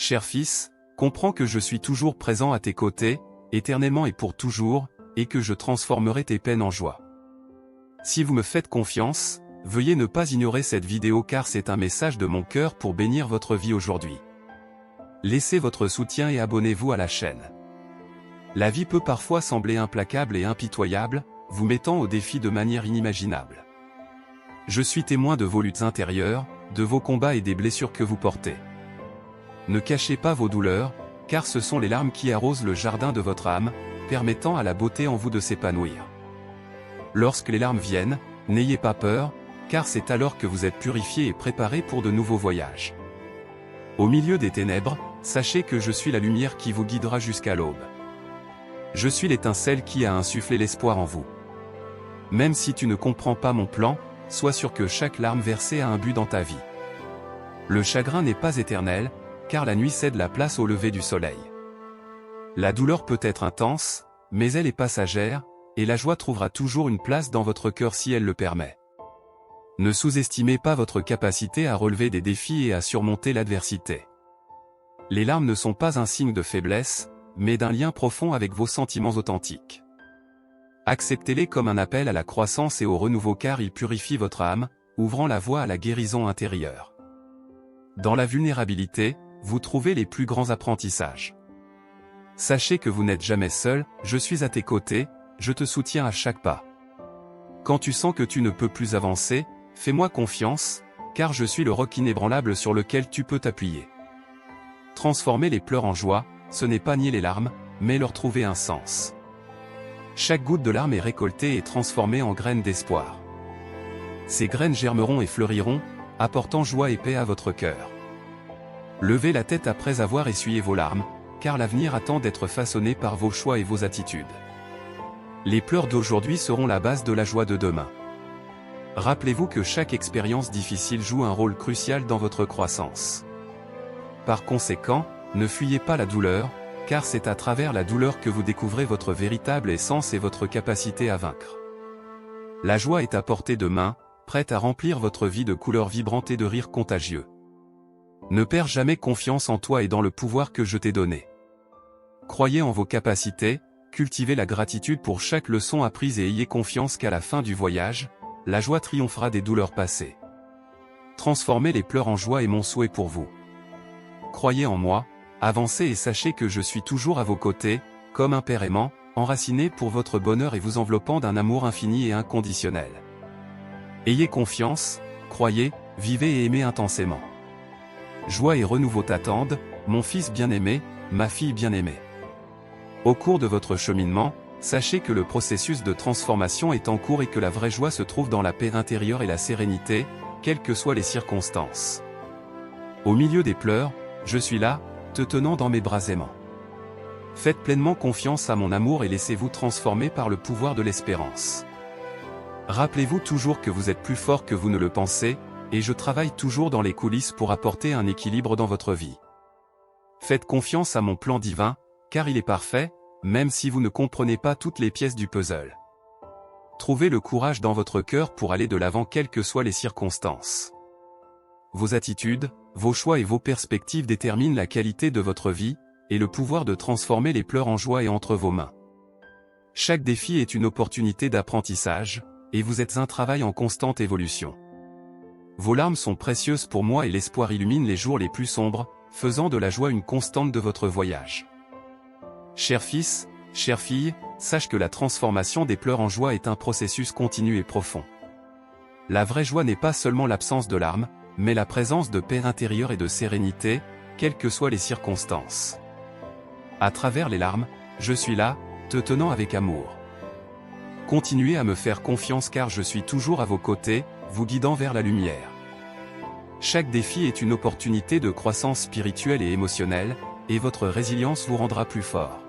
Cher fils, comprends que je suis toujours présent à tes côtés, éternellement et pour toujours, et que je transformerai tes peines en joie. Si vous me faites confiance, veuillez ne pas ignorer cette vidéo car c'est un message de mon cœur pour bénir votre vie aujourd'hui. Laissez votre soutien et abonnez-vous à la chaîne. La vie peut parfois sembler implacable et impitoyable, vous mettant au défi de manière inimaginable. Je suis témoin de vos luttes intérieures, de vos combats et des blessures que vous portez. Ne cachez pas vos douleurs, car ce sont les larmes qui arrosent le jardin de votre âme, permettant à la beauté en vous de s'épanouir. Lorsque les larmes viennent, n'ayez pas peur, car c'est alors que vous êtes purifié et préparé pour de nouveaux voyages. Au milieu des ténèbres, sachez que je suis la lumière qui vous guidera jusqu'à l'aube. Je suis l'étincelle qui a insufflé l'espoir en vous. Même si tu ne comprends pas mon plan, sois sûr que chaque larme versée a un but dans ta vie. Le chagrin n'est pas éternel, car la nuit cède la place au lever du soleil. La douleur peut être intense, mais elle est passagère, et la joie trouvera toujours une place dans votre cœur si elle le permet. Ne sous-estimez pas votre capacité à relever des défis et à surmonter l'adversité. Les larmes ne sont pas un signe de faiblesse, mais d'un lien profond avec vos sentiments authentiques. Acceptez-les comme un appel à la croissance et au renouveau car ils purifient votre âme, ouvrant la voie à la guérison intérieure. Dans la vulnérabilité, vous trouvez les plus grands apprentissages. Sachez que vous n'êtes jamais seul, je suis à tes côtés, je te soutiens à chaque pas. Quand tu sens que tu ne peux plus avancer, fais-moi confiance, car je suis le roc inébranlable sur lequel tu peux t'appuyer. Transformer les pleurs en joie, ce n'est pas nier les larmes, mais leur trouver un sens. Chaque goutte de larmes est récoltée et transformée en graines d'espoir. Ces graines germeront et fleuriront, apportant joie et paix à votre cœur. Levez la tête après avoir essuyé vos larmes, car l'avenir attend d'être façonné par vos choix et vos attitudes. Les pleurs d'aujourd'hui seront la base de la joie de demain. Rappelez-vous que chaque expérience difficile joue un rôle crucial dans votre croissance. Par conséquent, ne fuyez pas la douleur, car c'est à travers la douleur que vous découvrez votre véritable essence et votre capacité à vaincre. La joie est à portée de main, prête à remplir votre vie de couleurs vibrantes et de rires contagieux. Ne perds jamais confiance en toi et dans le pouvoir que je t'ai donné. Croyez en vos capacités, cultivez la gratitude pour chaque leçon apprise et ayez confiance qu'à la fin du voyage, la joie triomphera des douleurs passées. Transformez les pleurs en joie est mon souhait pour vous. Croyez en moi, avancez et sachez que je suis toujours à vos côtés, comme un père aimant, enraciné pour votre bonheur et vous enveloppant d'un amour infini et inconditionnel. Ayez confiance, croyez, vivez et aimez intensément. Joie et renouveau t'attendent, mon fils bien-aimé, ma fille bien-aimée. Au cours de votre cheminement, sachez que le processus de transformation est en cours et que la vraie joie se trouve dans la paix intérieure et la sérénité, quelles que soient les circonstances. Au milieu des pleurs, je suis là, te tenant dans mes bras aimants. Faites pleinement confiance à mon amour et laissez-vous transformer par le pouvoir de l'espérance. Rappelez-vous toujours que vous êtes plus fort que vous ne le pensez, et je travaille toujours dans les coulisses pour apporter un équilibre dans votre vie. Faites confiance à mon plan divin, car il est parfait, même si vous ne comprenez pas toutes les pièces du puzzle. Trouvez le courage dans votre cœur pour aller de l'avant quelles que soient les circonstances. Vos attitudes, vos choix et vos perspectives déterminent la qualité de votre vie, et le pouvoir de transformer les pleurs en joie est entre vos mains. Chaque défi est une opportunité d'apprentissage, et vous êtes un travail en constante évolution. Vos larmes sont précieuses pour moi et l'espoir illumine les jours les plus sombres, faisant de la joie une constante de votre voyage. Cher fils, chère fille, sache que la transformation des pleurs en joie est un processus continu et profond. La vraie joie n'est pas seulement l'absence de larmes, mais la présence de paix intérieure et de sérénité, quelles que soient les circonstances. À travers les larmes, je suis là, te tenant avec amour. Continuez à me faire confiance car je suis toujours à vos côtés, vous guidant vers la lumière. Chaque défi est une opportunité de croissance spirituelle et émotionnelle, et votre résilience vous rendra plus fort.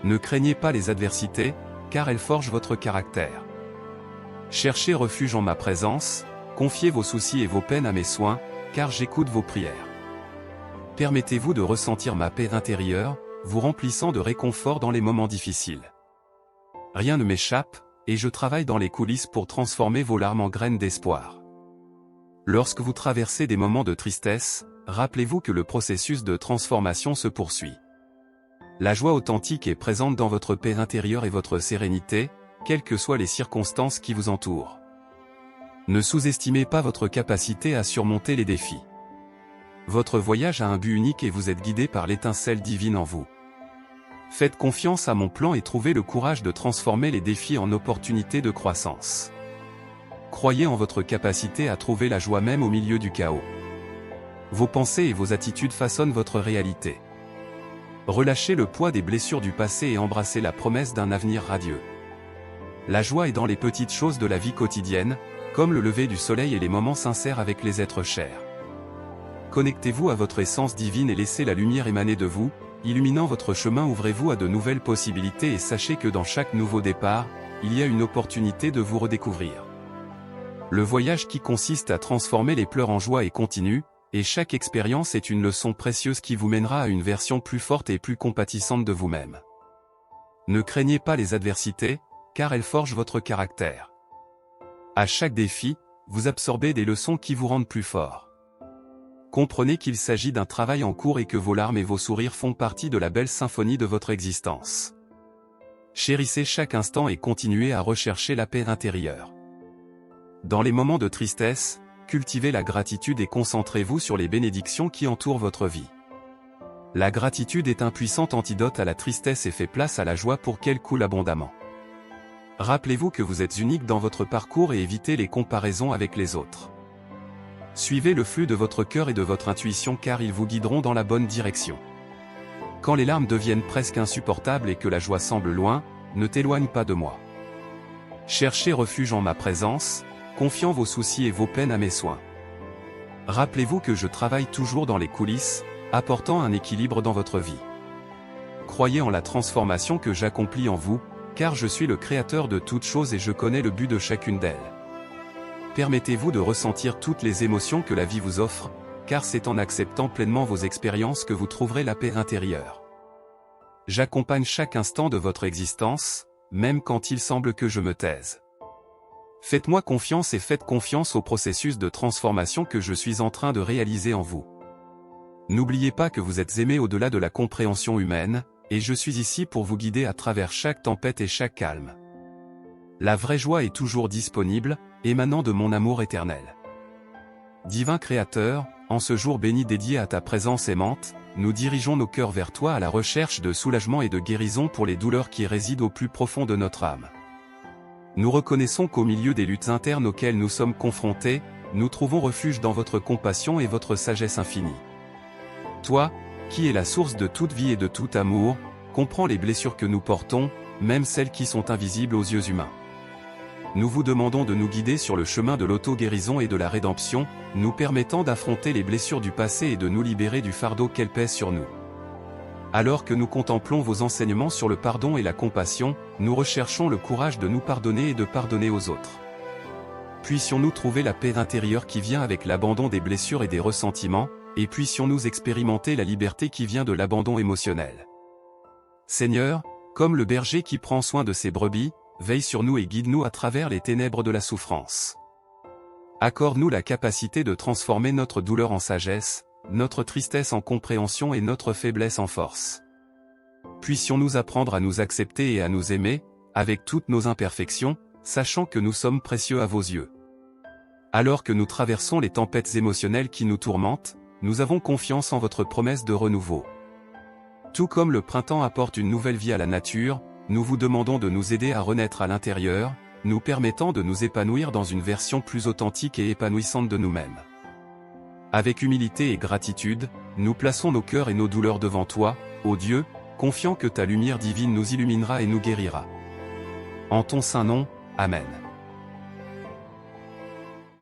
Ne craignez pas les adversités, car elles forgent votre caractère. Cherchez refuge en ma présence, confiez vos soucis et vos peines à mes soins, car j'écoute vos prières. Permettez-vous de ressentir ma paix intérieure, vous remplissant de réconfort dans les moments difficiles. Rien ne m'échappe, et je travaille dans les coulisses pour transformer vos larmes en graines d'espoir. Lorsque vous traversez des moments de tristesse, rappelez-vous que le processus de transformation se poursuit. La joie authentique est présente dans votre paix intérieure et votre sérénité, quelles que soient les circonstances qui vous entourent. Ne sous-estimez pas votre capacité à surmonter les défis. Votre voyage a un but unique et vous êtes guidé par l'étincelle divine en vous. Faites confiance à mon plan et trouvez le courage de transformer les défis en opportunités de croissance. Croyez en votre capacité à trouver la joie même au milieu du chaos. Vos pensées et vos attitudes façonnent votre réalité. Relâchez le poids des blessures du passé et embrassez la promesse d'un avenir radieux. La joie est dans les petites choses de la vie quotidienne, comme le lever du soleil et les moments sincères avec les êtres chers. Connectez-vous à votre essence divine et laissez la lumière émaner de vous, illuminant votre chemin. Ouvrez-vous à de nouvelles possibilités et sachez que dans chaque nouveau départ, il y a une opportunité de vous redécouvrir. Le voyage qui consiste à transformer les pleurs en joie est continu, et chaque expérience est une leçon précieuse qui vous mènera à une version plus forte et plus compatissante de vous-même. Ne craignez pas les adversités, car elles forgent votre caractère. À chaque défi, vous absorbez des leçons qui vous rendent plus fort. Comprenez qu'il s'agit d'un travail en cours et que vos larmes et vos sourires font partie de la belle symphonie de votre existence. Chérissez chaque instant et continuez à rechercher la paix intérieure. Dans les moments de tristesse, cultivez la gratitude et concentrez-vous sur les bénédictions qui entourent votre vie. La gratitude est un puissant antidote à la tristesse et fait place à la joie pour qu'elle coule abondamment. Rappelez-vous que vous êtes unique dans votre parcours et évitez les comparaisons avec les autres. Suivez le flux de votre cœur et de votre intuition car ils vous guideront dans la bonne direction. Quand les larmes deviennent presque insupportables et que la joie semble loin, ne t'éloigne pas de moi. Cherchez refuge en ma présence, confiant vos soucis et vos peines à mes soins. Rappelez-vous que je travaille toujours dans les coulisses, apportant un équilibre dans votre vie. Croyez en la transformation que j'accomplis en vous, car je suis le créateur de toutes choses et je connais le but de chacune d'elles. Permettez-vous de ressentir toutes les émotions que la vie vous offre, car c'est en acceptant pleinement vos expériences que vous trouverez la paix intérieure. J'accompagne chaque instant de votre existence, même quand il semble que je me taise. Faites-moi confiance et faites confiance au processus de transformation que je suis en train de réaliser en vous. N'oubliez pas que vous êtes aimé au-delà de la compréhension humaine, et je suis ici pour vous guider à travers chaque tempête et chaque calme. La vraie joie est toujours disponible, émanant de mon amour éternel. Divin Créateur, en ce jour béni dédié à ta présence aimante, nous dirigeons nos cœurs vers toi à la recherche de soulagement et de guérison pour les douleurs qui résident au plus profond de notre âme. Nous reconnaissons qu'au milieu des luttes internes auxquelles nous sommes confrontés, nous trouvons refuge dans votre compassion et votre sagesse infinie. Toi, qui es la source de toute vie et de tout amour, comprends les blessures que nous portons, même celles qui sont invisibles aux yeux humains. Nous vous demandons de nous guider sur le chemin de l'auto-guérison et de la rédemption, nous permettant d'affronter les blessures du passé et de nous libérer du fardeau qu'elles pèsent sur nous. Alors que nous contemplons vos enseignements sur le pardon et la compassion, nous recherchons le courage de nous pardonner et de pardonner aux autres. Puissions-nous trouver la paix intérieure qui vient avec l'abandon des blessures et des ressentiments, et puissions-nous expérimenter la liberté qui vient de l'abandon émotionnel. Seigneur, comme le berger qui prend soin de ses brebis, veille sur nous et guide-nous à travers les ténèbres de la souffrance. Accorde-nous la capacité de transformer notre douleur en sagesse, notre tristesse en compréhension et notre faiblesse en force. Puissions-nous apprendre à nous accepter et à nous aimer, avec toutes nos imperfections, sachant que nous sommes précieux à vos yeux. Alors que nous traversons les tempêtes émotionnelles qui nous tourmentent, nous avons confiance en votre promesse de renouveau. Tout comme le printemps apporte une nouvelle vie à la nature, nous vous demandons de nous aider à renaître à l'intérieur, nous permettant de nous épanouir dans une version plus authentique et épanouissante de nous-mêmes. Avec humilité et gratitude, nous plaçons nos cœurs et nos douleurs devant toi, ô Dieu, confiant que ta lumière divine nous illuminera et nous guérira. En ton saint nom, Amen.